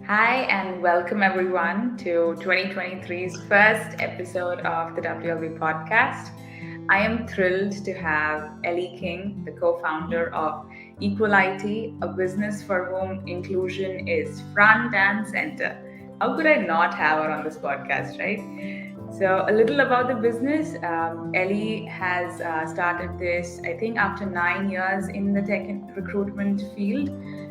Hi, and welcome everyone to 2023's first episode of the WLB Podcast. I am thrilled to have Ellie King, the co founder of Equal IT, a business for whom inclusion is front and center. How could I not have her on this podcast, right? So, a little about the business. Ellie has started this, I think, after 9 years in the tech and recruitment field.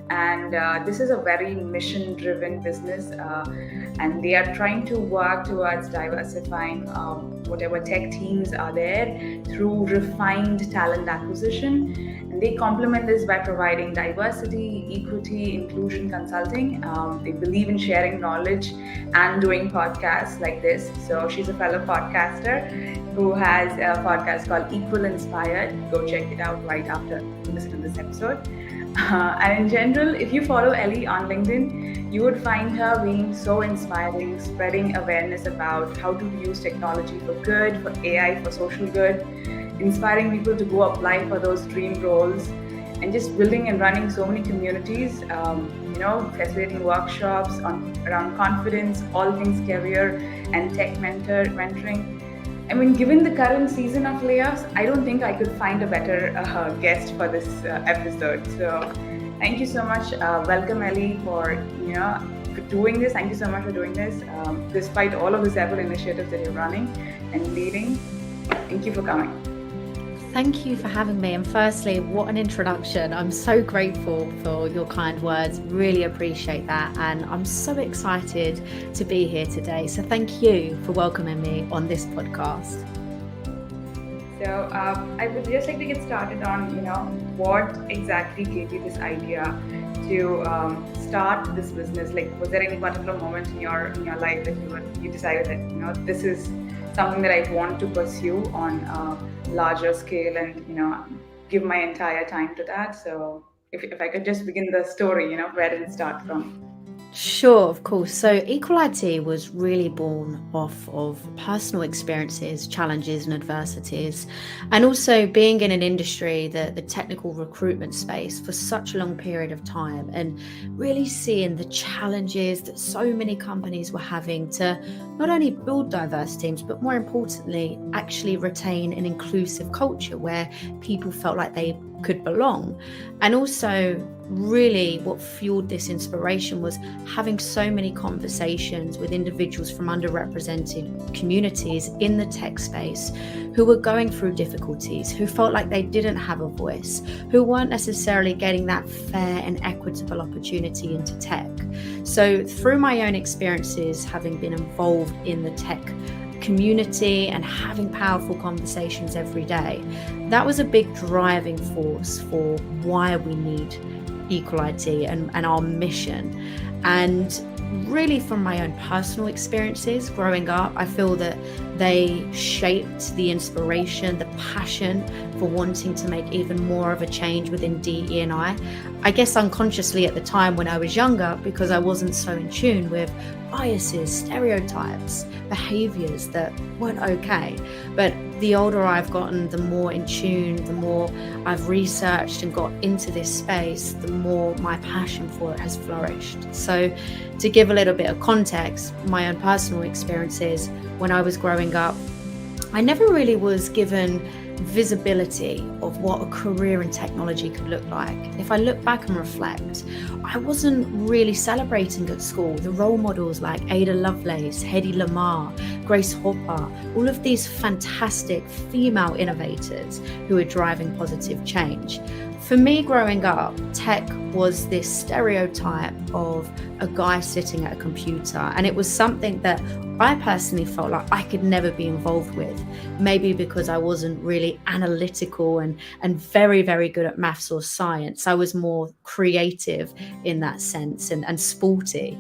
And this is a very mission driven business, and they are trying to work towards diversifying whatever tech teams are there through refined talent acquisition. And they complement this by providing diversity, equity, inclusion consulting. They believe in sharing knowledge and doing podcasts like this. So she's a fellow podcaster who has a podcast called Equal Inspired. Go check it out right after you listen to this episode. And in general, if you follow Ellie on LinkedIn, you would find her being so inspiring, spreading awareness about how to use technology for good, for AI, for social good, inspiring people to go apply for those dream roles, and just building and running so many communities, facilitating workshops around confidence, all things career, and tech mentoring. I mean, given the current season of layoffs, I don't think I could find a better guest for this episode. So, thank you so much. Welcome, Ellie, for doing this. Thank you so much for doing this, despite all of the several initiatives that you're running and leading. Thank you for coming. Thank you for having me. And firstly, what an introduction. I'm so grateful for your kind words. Really appreciate that. And I'm so excited to be here today. So thank you for welcoming me on this podcast. So I would just like to get started on, what exactly gave you this idea to start this business? Like, was there any particular moment in your life that you decided that, this is something that I want to pursue on a larger scale and, give my entire time to that? So if I could just begin the story, where did it start from? Sure, of course. So Equal IT was really born off of personal experiences, challenges and adversities, and also being in an industry, the technical recruitment space for such a long period of time, and really seeing the challenges that so many companies were having to not only build diverse teams, but more importantly, actually retain an inclusive culture where people felt like they could belong. And also really what fueled this inspiration was having so many conversations with individuals from underrepresented communities in the tech space who were going through difficulties, who felt like they didn't have a voice, who weren't necessarily getting that fair and equitable opportunity into tech. So through my own experiences, having been involved in the tech community and having powerful conversations every day, that was a big driving force for why we need Equal IT and our mission. And really from my own personal experiences growing up, I feel that they shaped the inspiration, the passion for wanting to make even more of a change within DE&I. I guess unconsciously at the time when I was younger, because I wasn't so in tune with biases, stereotypes, behaviors that weren't okay. But the older I've gotten, the more in tune, the more I've researched and got into this space, the more my passion for it has flourished. So to give a little bit of context, my own personal experiences, when I was growing up, I never really was given visibility of what a career in technology could look like. If I look back and reflect, I wasn't really celebrating at school the role models like Ada Lovelace, Hedy Lamarr, Grace Hopper, all of these fantastic female innovators who are driving positive change. For me growing up, tech was this stereotype of a guy sitting at a computer, and it was something that I personally felt like I could never be involved with, maybe because I wasn't really analytical and very, very good at maths or science. I was more creative in that sense and sporty.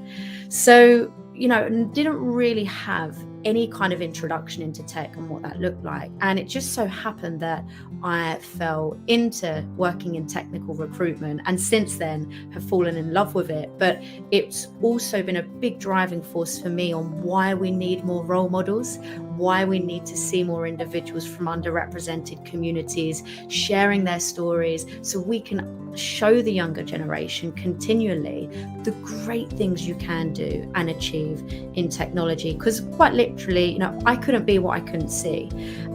So, didn't really have any kind of introduction into tech and what that looked like. And it just so happened that I fell into working in technical recruitment, and since then have fallen in love with it. But it's also been a big driving force for me on why we need more role models, why we need to see more individuals from underrepresented communities sharing their stories so we can show the younger generation continually the great things you can do and achieve in technology. Because quite literally, I couldn't be what I couldn't see.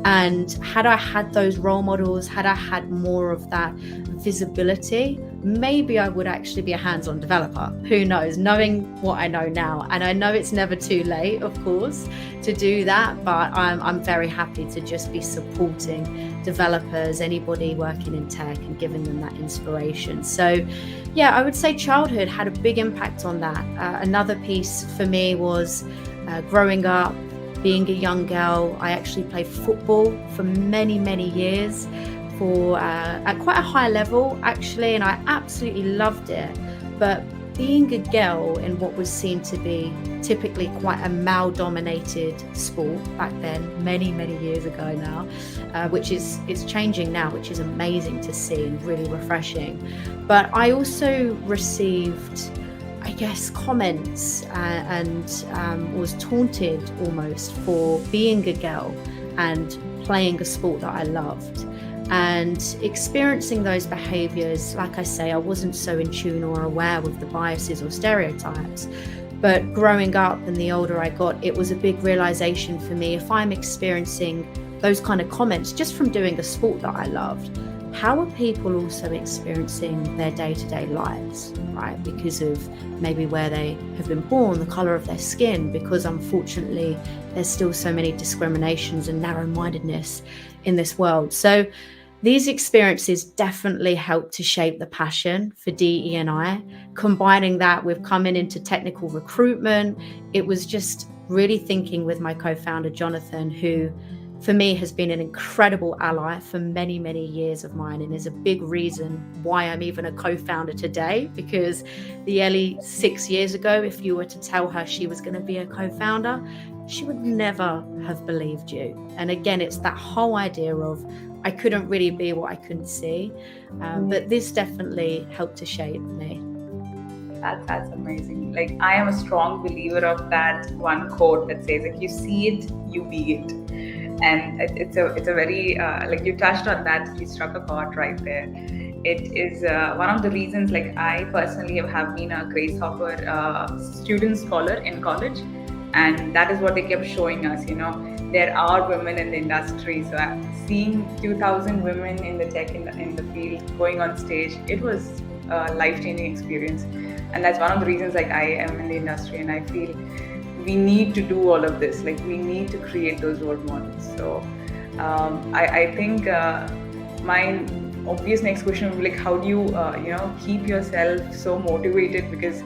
And had I had those role models, had I had more of that visibility, maybe I would actually be a hands-on developer. Who knows, knowing what I know now. And I know it's never too late, of course, to do that, but I'm very happy to just be supporting developers, anybody working in tech, and giving them that inspiration. So yeah, I would say childhood had a big impact on that. Another piece for me was growing up, being a young girl. I actually played football for many, many years at quite a high level, actually, and I absolutely loved it. But being a girl in what was seen to be typically quite a male-dominated sport back then, many, many years ago now, which is changing now, which is amazing to see and really refreshing. But I also received, I guess, comments and was taunted almost for being a girl and playing a sport that I loved. And experiencing those behaviours, like I say, I wasn't so in tune or aware with the biases or stereotypes. But growing up and the older I got, it was a big realisation for me, if I'm experiencing those kind of comments just from doing a sport that I loved, how are people also experiencing their day-to-day lives, right? Because of maybe where they have been born, the colour of their skin, because unfortunately there's still so many discriminations and narrow-mindedness in this world. So these experiences definitely helped to shape the passion for DE&I. Combining that with coming into technical recruitment, it was just really thinking with my co-founder, Jonathan, who for me has been an incredible ally for many, many years of mine, and is a big reason why I'm even a co-founder today. Because the Ellie 6 years ago, if you were to tell her she was going to be a co-founder, she would never have believed you. And again, it's that whole idea of I couldn't really be what I couldn't see. But this definitely helped to shape me. That's amazing. Like, I am a strong believer of that one quote that says, if you see it, you be it. And it's a very, like you touched on that, you struck a chord right there. It is one of the reasons, like I personally have been a Grace Hopper student scholar in college. And that is what they kept showing us, there are women in the industry. So seeing 2,000 women in the tech in the field going on stage, it was a life-changing experience. And that's one of the reasons like I am in the industry, and I feel we need to do all of this. Like, we need to create those role models. So I think my obvious next question would be like, how do you keep yourself so motivated? Because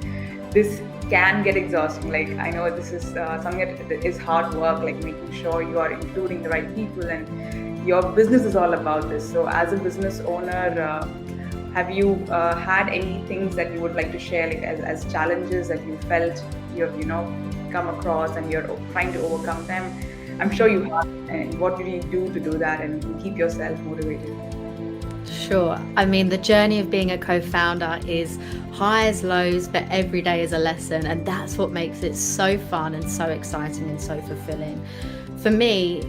this can get exhausting. Like, I know this is something that is hard work, like making sure you are including the right people, and your business is all about this. So as a business owner, have you had any things that you would like to share, like as challenges that you felt you've come across and you're trying to overcome them? I'm sure you have. And what do you do to do that and keep yourself motivated? Sure. I mean, the journey of being a co-founder is highs, lows, but every day is a lesson. And that's what makes it so fun and so exciting and so fulfilling. For me,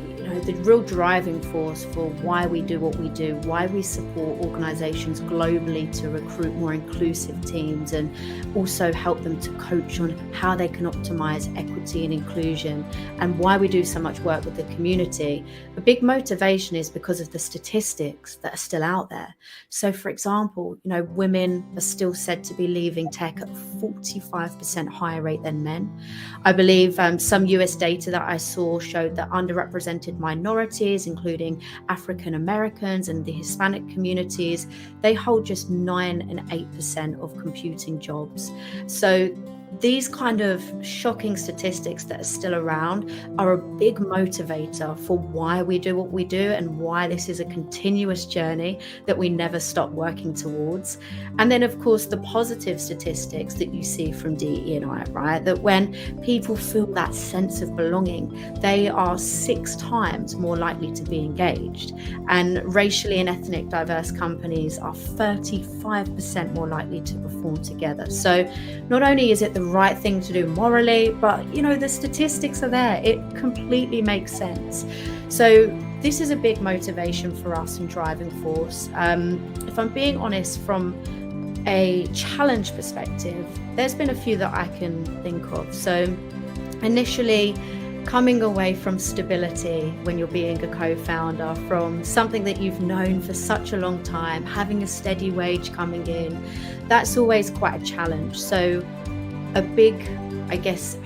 the real driving force for why we do what we do, why we support organizations globally to recruit more inclusive teams and also help them to coach on how they can optimize equity and inclusion, and why we do so much work with the community. A big motivation is because of the statistics that are still out there. So for example, women are still said to be leaving tech at a 45% higher rate than men. I believe some US data that I saw showed that underrepresented minorities, including African Americans and the Hispanic communities, they hold just 9 and 8% of computing jobs. So these kind of shocking statistics that are still around are a big motivator for why we do what we do, and why this is a continuous journey that we never stop working towards. And then, of course, the positive statistics that you see from DE&I, right? That when people feel that sense of belonging, they are 6 times more likely to be engaged. And racially and ethnic diverse companies are 35% more likely to perform together. So not only is it the right thing to do morally, but the statistics are there. It completely makes sense. So this is a big motivation for us and driving force. If I'm being honest, from a challenge perspective, there's been a few that I can think of. So initially, coming away from stability when you're being a co-founder, from something that you've known for such a long time, having a steady wage coming in, that's always quite a challenge. So a big,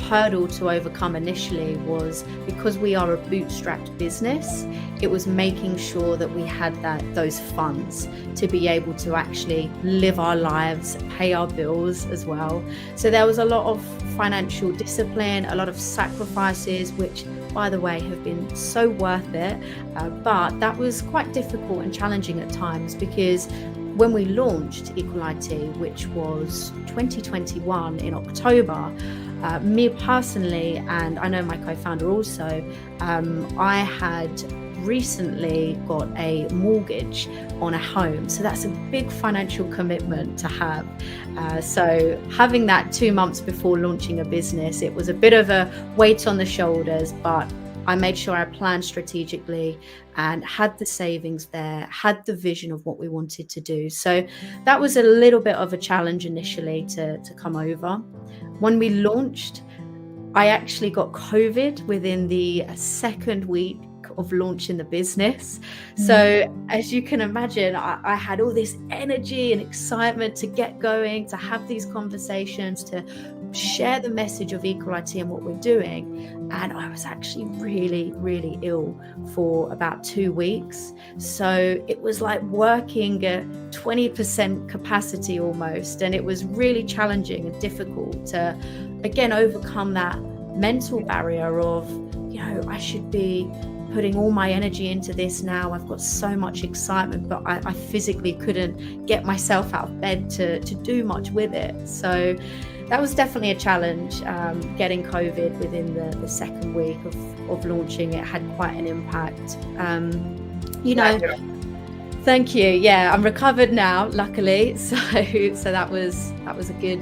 hurdle to overcome initially was, because we are a bootstrapped business, it was making sure that we had those funds to be able to actually live our lives, pay our bills as well. So there was a lot of financial discipline, a lot of sacrifices, which, by the way, have been so worth it. But that was quite difficult and challenging at times, because when we launched Equal IT, which was 2021 in October, me personally, and I know my co-founder also, I had recently got a mortgage on a home. So that's a big financial commitment to have. So having that 2 months before launching a business, it was a bit of a weight on the shoulders, but I made sure I planned strategically and had the savings there, had the vision of what we wanted to do. So that was a little bit of a challenge initially to come over. When we launched, I actually got COVID within the second week of launching the business. So as you can imagine, I had all this energy and excitement to get going, to have these conversations, to share the message of Equal IT and what we're doing. And I was actually really, really ill for about 2 weeks. So it was like working at 20% capacity almost. And it was really challenging and difficult to, again, overcome that mental barrier of, I should be putting all my energy into this now. I've got so much excitement, but I physically couldn't get myself out of bed to do much with it. So that was definitely a challenge. Getting COVID within the second week of launching it had quite an impact. Thank you. Yeah, I'm recovered now, luckily. So that was a good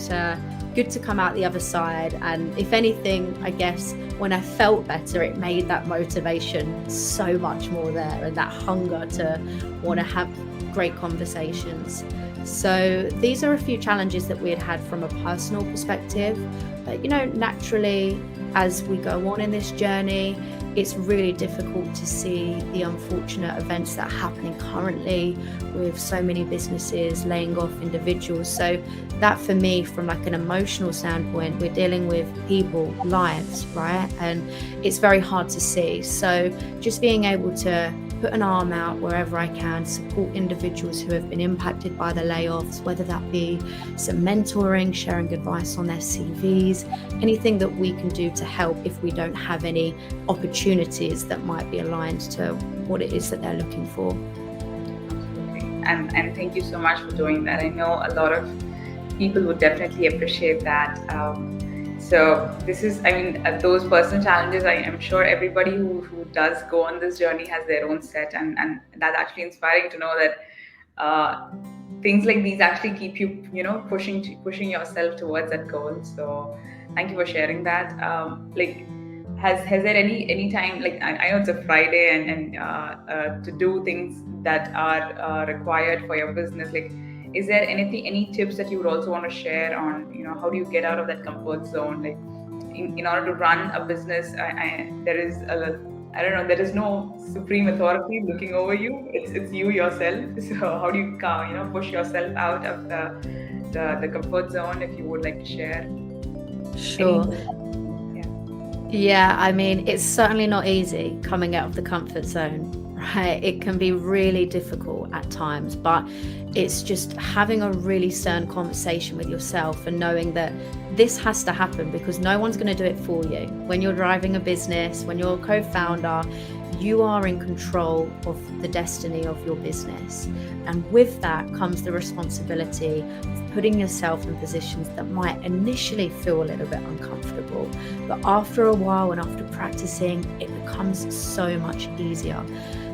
to come out the other side. And if anything, I guess when I felt better, it made that motivation so much more there, and that hunger to want to have great conversations. So these are a few challenges that we had from a personal perspective. But naturally, as we go on in this journey, it's really difficult to see the unfortunate events that are happening currently with so many businesses laying off individuals. So that, for me, from like an emotional standpoint, we're dealing with people, lives, right? And it's very hard to see. So just being able to put an arm out wherever I can, support individuals who have been impacted by the layoffs, whether that be some mentoring, sharing advice on their CVs, anything that we can do to help if we don't have any opportunities that might be aligned to what it is that they're looking for. Absolutely. And thank you so much for doing that. I know a lot of people would definitely appreciate that. So this is, those personal challenges, I am sure everybody who does go on this journey has their own set, and that's actually inspiring to know that things like these actually keep you, pushing yourself towards that goal. So thank you for sharing that. Has there any time, like I know it's a Friday and to do things that are required for your business, like, is there any tips that you would also want to share on, how do you get out of that comfort zone? Like in order to run a business, there is no supreme authority looking over you. It's you yourself. So how do you push yourself out of the comfort zone, if you would like to share? Sure. Yeah, it's certainly not easy coming out of the comfort zone, right? It can be really difficult at times, but it's just having a really stern conversation with yourself and knowing that this has to happen, because no one's going to do it for you. When you're driving a business, when you're a co-founder, you are in control of the destiny of your business. And with that comes the responsibility of putting yourself in positions that might initially feel a little bit uncomfortable. But after a while and after practicing, it becomes so much easier.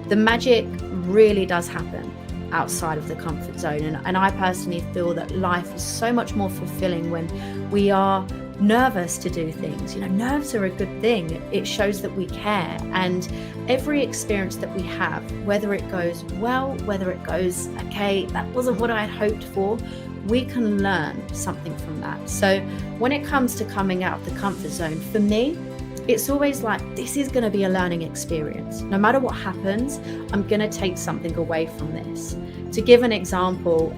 The magic really does happen outside of the comfort zone. And I personally feel that life is so much more fulfilling when we are nervous to do things. Nerves are a good thing. It shows that we care. And every experience that we have, whether it goes well, whether it goes, okay, that wasn't what I had hoped for, we can learn something from that. So when it comes to coming out of the comfort zone, for me, it's always like, this is going to be a learning experience. No matter what happens, I'm going to take something away from this. To give an example,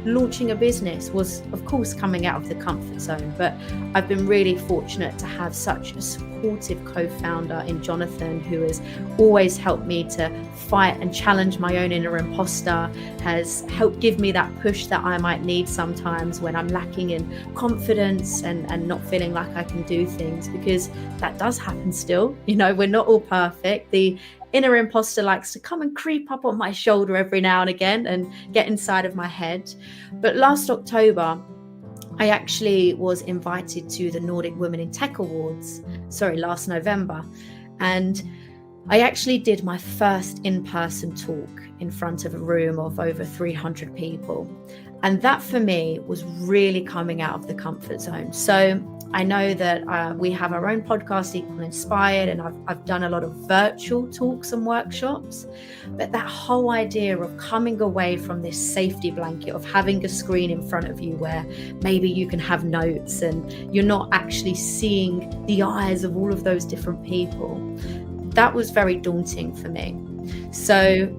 launching a business was, of course, coming out of the comfort zone, but I've been really fortunate to have such a supportive co-founder in Jonathan, who has always helped me to fight and challenge my own inner imposter, has helped give me that push that I might need sometimes when I'm lacking in confidence and not feeling like I can do things, because that does happen still. We're not all perfect. The inner imposter likes to come and creep up on my shoulder every now and again and get inside of my head. But last October, I actually was invited to the Nordic Women in Tech Awards, last November. And I actually did my first in-person talk in front of a room of over 300 people. And that for me was really coming out of the comfort zone. So I know that we have our own podcast, Equal Inspired, and I've done a lot of virtual talks and workshops. But that whole idea of coming away from this safety blanket of having a screen in front of you where maybe you can have notes and you're not actually seeing the eyes of all of those different people, that was very daunting for me. So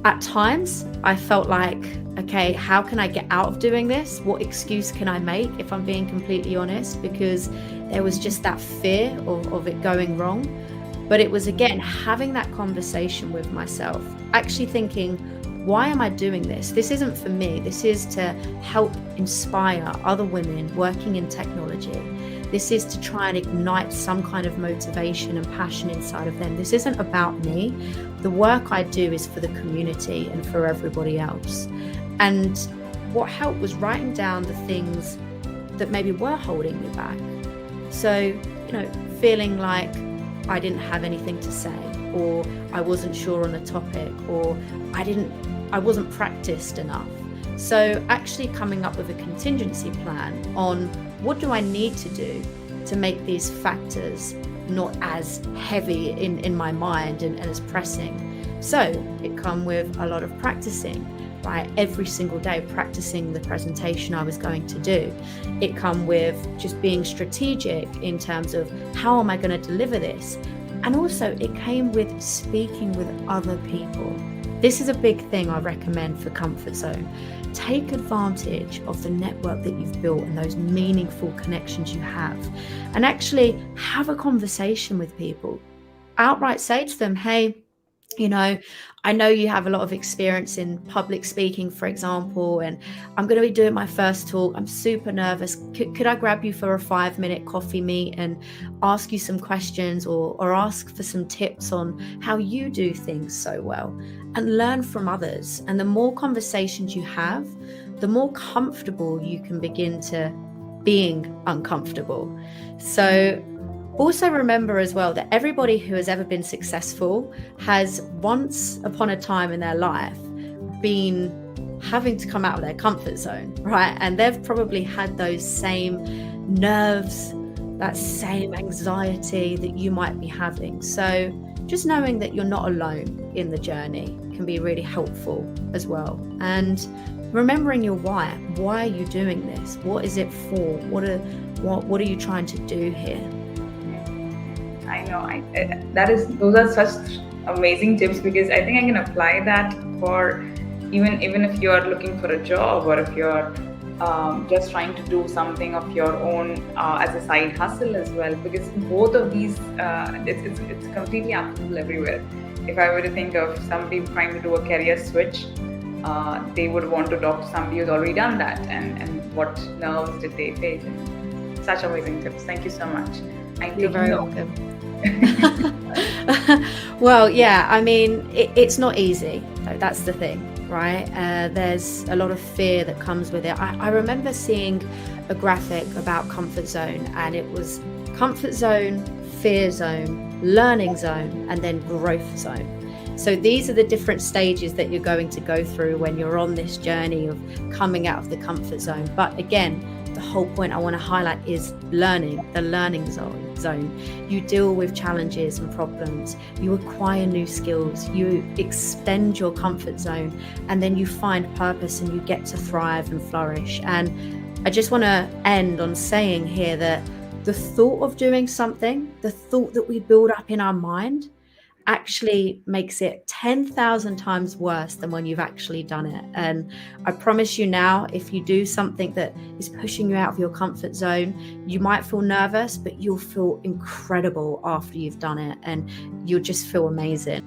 at times I felt like, okay, how can I get out of doing this? What excuse can I make, if I'm being completely honest? Because there was just that fear of it going wrong. But it was, again, having that conversation with myself, actually thinking, why am I doing this? This isn't for me. This is to help inspire other women working in technology. This is to try and ignite some kind of motivation and passion inside of them. This isn't about me. The work I do is for the community and for everybody else. And what helped was writing down the things that maybe were holding me back. So, feeling like I didn't have anything to say, or I wasn't sure on a topic, or I wasn't practiced enough. So actually coming up with a contingency plan on what do I need to do to make these factors not as heavy in my mind and as pressing. So it come with a lot of practicing, right? Every single day practicing the presentation I was going to do. It come with just being strategic in terms of how am I going to deliver this? And also it came with speaking with other people. This is a big thing I recommend for comfort zone. Take advantage of the network that you've built and those meaningful connections you have, and actually have a conversation with people. Outright say to them, hey, I know you have a lot of experience in public speaking, for example, and I'm going to be doing my first talk. I'm super nervous. Could I grab you for a 5-minute coffee meet and ask you some questions or ask for some tips on how you do things so well, and learn from others? And the more conversations you have, the more comfortable you can begin to being uncomfortable. So also remember as well that everybody who has ever been successful has once upon a time in their life been having to come out of their comfort zone, right? And they've probably had those same nerves, that same anxiety that you might be having. So just knowing that you're not alone in the journey can be really helpful as well. And remembering your why. Why are you doing this? What is it for? What are you trying to do here? I know those are such amazing tips, because I think I can apply that for even if you're looking for a job, or if you're just trying to do something of your own as a side hustle as well, because both of these it's completely applicable everywhere. If I were to think of somebody trying to do a career switch, they would want to talk to somebody who's already done that, and what nerves did they face. Such amazing tips. Thank you so much. You're very welcome. Well, yeah, I mean, it's not easy. That's the thing, right? There's a lot of fear that comes with it. I remember seeing a graphic about comfort zone, and it was comfort zone, fear zone, learning zone, and then growth zone. So these are the different stages that you're going to go through when you're on this journey of coming out of the comfort zone. But again, the whole point I want to highlight is learning, the learning zone. You deal with challenges and problems, you acquire new skills, you extend your comfort zone, and then you find purpose and you get to thrive and flourish. And I just want to end on saying here that the thought of doing something, the thought that we build up in our mind, actually makes it 10,000 times worse than when you've actually done it. And I promise you now, if you do something that is pushing you out of your comfort zone, you might feel nervous, but you'll feel incredible after you've done it, and you'll just feel amazing.